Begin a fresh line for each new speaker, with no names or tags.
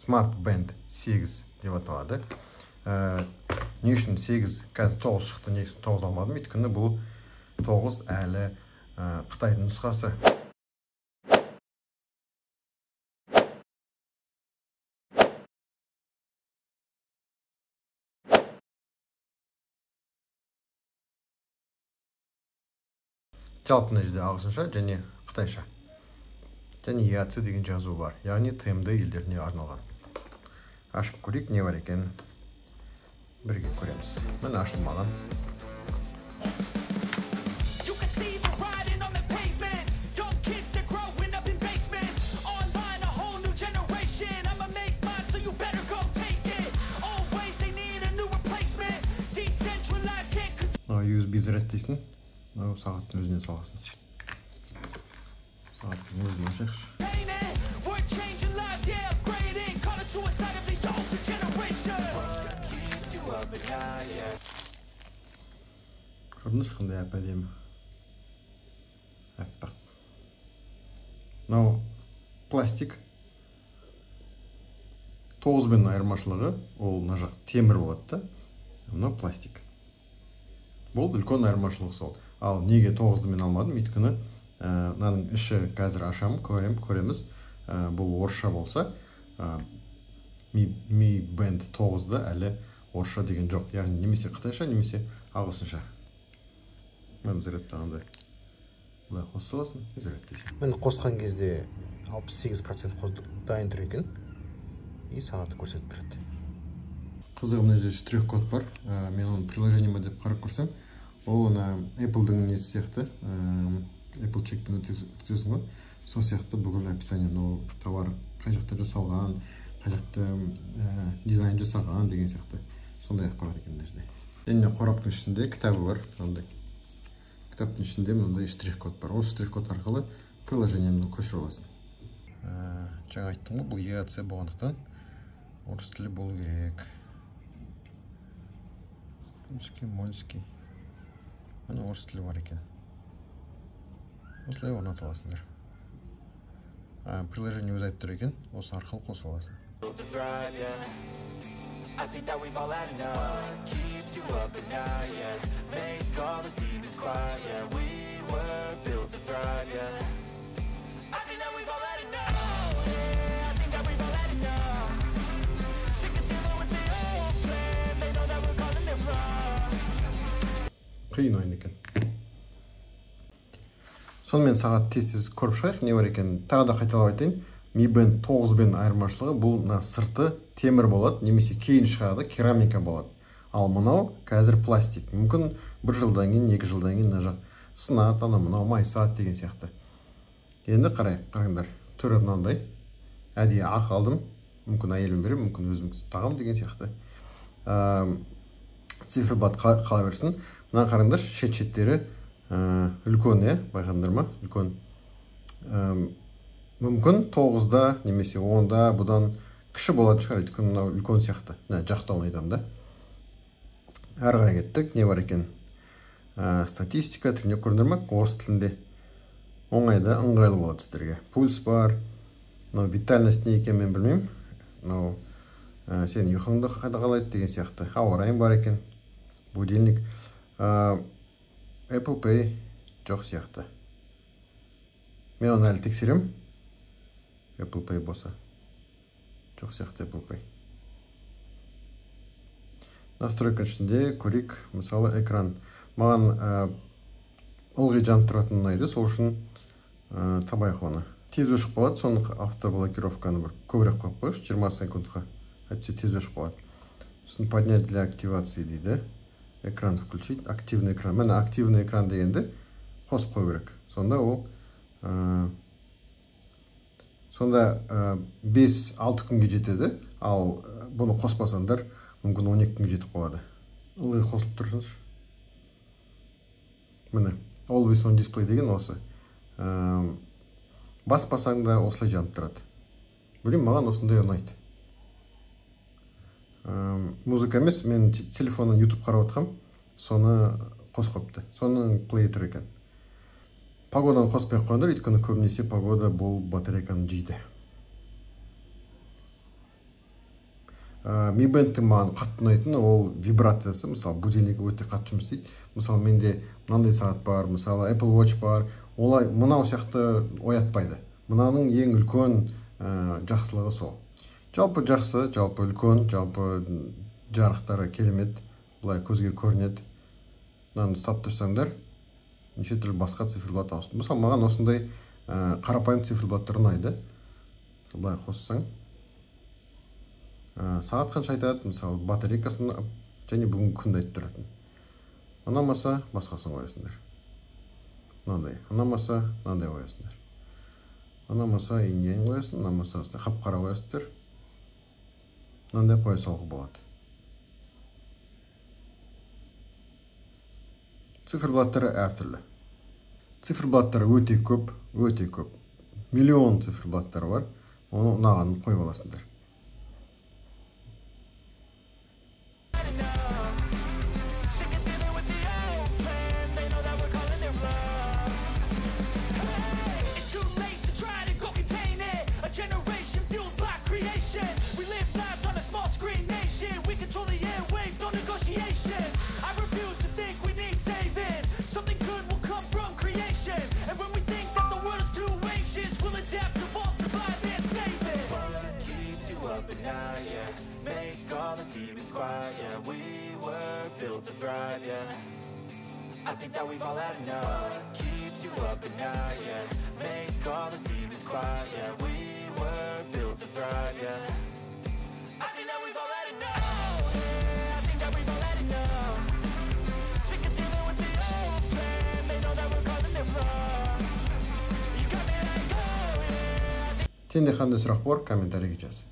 Smart Band 8 деп аталады. Не үшін 8, қазір 9 шықты, не үшін 9 алмадым, өйткені бұл 9 әлі Қытайдың нұсқасы. Жалпы мына жерде ағылшынша және қытайша. Және EAC деген жазу бар, яғни TMD елдеріне арналған. Ашып көрейік, не бар екен бірге көреміз. Міне ашылмаған. USB зарядтейсің. Сағаттың өзіне саласың. Сағаттың өзіне ашайықшы. Көрдіңіз қандай әп-әдемі. Әппақ. Мынау пластик. 9-бен айырмашылығы, ол мына жақ темір болады. Мынау пластик. Бұл үлкен айырмашылығы сол. Ал неге 9-ды мен алмадым? Өйткені мынаның іші қазір ашамын, көреміз. Бұл орысша болса, Mi Band 9-да әлі орысша деген жоқ. Яғни немесе қытайша, немесе ағылшынша. Мен зарядтағандай. Бұлай қосып аласың, зарядтейсің. Мен қосқан кезде 68% дайын тұр екен. И сағатты көрсетіп береді. Қызығы мына жерде штрих-код бар. Мен оны приложениеме деп қарап көрсем, ол Apple-дің несі сияқты, Apple чекпен өтесің ғой. Сол сияқты бүкіл описание, товар қай жақта жасалған, қай жақта дизайн жасалған деген сияқты. Сондай ақпарат екен мына жерде. Және қораптың ішінде кітабы бар. Кітаптың ішінде мынандай штрих-код бар. Ол штрих-код арқылы приложениемді көшіріп аласың. Жаңа айттым ғой, бұл EAC болғандықтан орыс тілі болу керек. Мольский. Мына орыс тілі бар екен. Осылай орнатып аласыңдар. Приложение өзі айтып тұр екен, осы арқылы қосып аласың. Қиын ойын екен. Сонымен сағат тез көріп шығайық, не бар екен. Тағы да қайталап айтайын. Mi Band 9-бен айырмашылығы, бұл сырты темір болады, немесе кейін шығады, керамика болады. Ал мынау қазір пластик. Мүмкін 1 жылдан кейін, 2 жылдан кейін мына жақ сынады, мынау майысады деген сияқты. Енді қараңдар. Түрі мынандай. Әдейі ақ алдым. Мүмкін әйелім берем, мүмкін өзім тағам деген сияқты. Циферблат қала берсін. Мына қараңдар, шет-шеттері үлкен, байқадыңдар ма? Үлкен. Мүмкін 9-да немесе 10-да бұдан кіші болады шығар, өйткені мынау үлкен сияқты. Жақтауын айтамын да. Әрі қарай кеттік, не бар екен? Статистика түріне көрдіңдер ме? Орыс тілінде оңайда ыңғайлы болады сіздерге. Пульс бар. Витальность не екен мен білмеймін. Сен ұйқыңды қадағалайды деген сияқты. Ауа райым бар екен. Будильник. Apple Pay жоқ сияқты. Мен оны әлі тексерем. Apple Pay болса. Жоқ сияқты Apple Pay. Настройка ішінде көрейік. Мысалы экран. Маған ылғи жанып тұратын ұнайды. Сол үшін табайық оны. Тез өшіп қалады. Соны автоблокировканы бір көбірек қойып қойшы. 20 секундқа. Әйтсе тез өшіп қалады. Сосын поднять для активации дейді. Экран включить. Активный экран. Міне активный экран дегенде қосып қой керек. Сонда ол 5-6 күнге жетеді. Ал бұны қоспасаңдар мүмкін 12 күнге жетіп қалады. Ылғи қосылып тұрсыншы. Міне. Always on display деген осы. Баспасаң да осылай жанып тұрады. Білем, маған осындай ұнайды. Музыка емес, мен телефоннан YouTube қарап отқам, соны қосып қойыпты. Соның плей тұр екен. Погоданы қоспай қойыңдар, өйткені көбінесе погода бұл батарейканы жейді. Mi Band'тің маған қатты ұнайтыны ол вибрациясы. Мысалы будильник өте қатты жұмыс істейді. Мысалы менде мынандай сағат бар, мысалы Apple Watch бар, олай мынау сияқты оятпайды. Мынаның ең үлкен жақсылығы сол. Жалпы жақсы, жалпы үлкен, жалпы жарықтары керемет, бұлай көзге көрінеді. Мынаны ұстап тұрсаңдар, неше түрлі басқа циферблат ауыстырды. Мысалы маған осындай қарапайым циферблаттар ұнайды. Бұлай қоссаң, сағат қанша айтады, мысалы батарейкасын және бүгінгі күнді айтып тұратын. Ұнамаса басқасын қоясыңдар. Мынандай, ұнамаса мынандай қоясыңдар. Ұнамаса инь-янь қоясың, ұнамаса қап-қара қоясыңдар. Мынандай қоя салуға болады. Циферблаттары әртүрлі. Циферблаттары өте көп. Миллион циферблаттары бар. Оны ұнағанын қойып аласыңдар.
Make all the demons quiet, yeah. We were built to thrive, yeah. I think that we've all had enough. What keeps you up at night, yeah. Make all the demons quiet, yeah. We were built to thrive, yeah. I think that we've all had enough. Yeah, I think that we've all had enough. Sick of dealing with the old plan. They know that we're calling it wrong. You got me like, oh yeah.
Сенде қандай сұрақ бар, комментарийге жаз.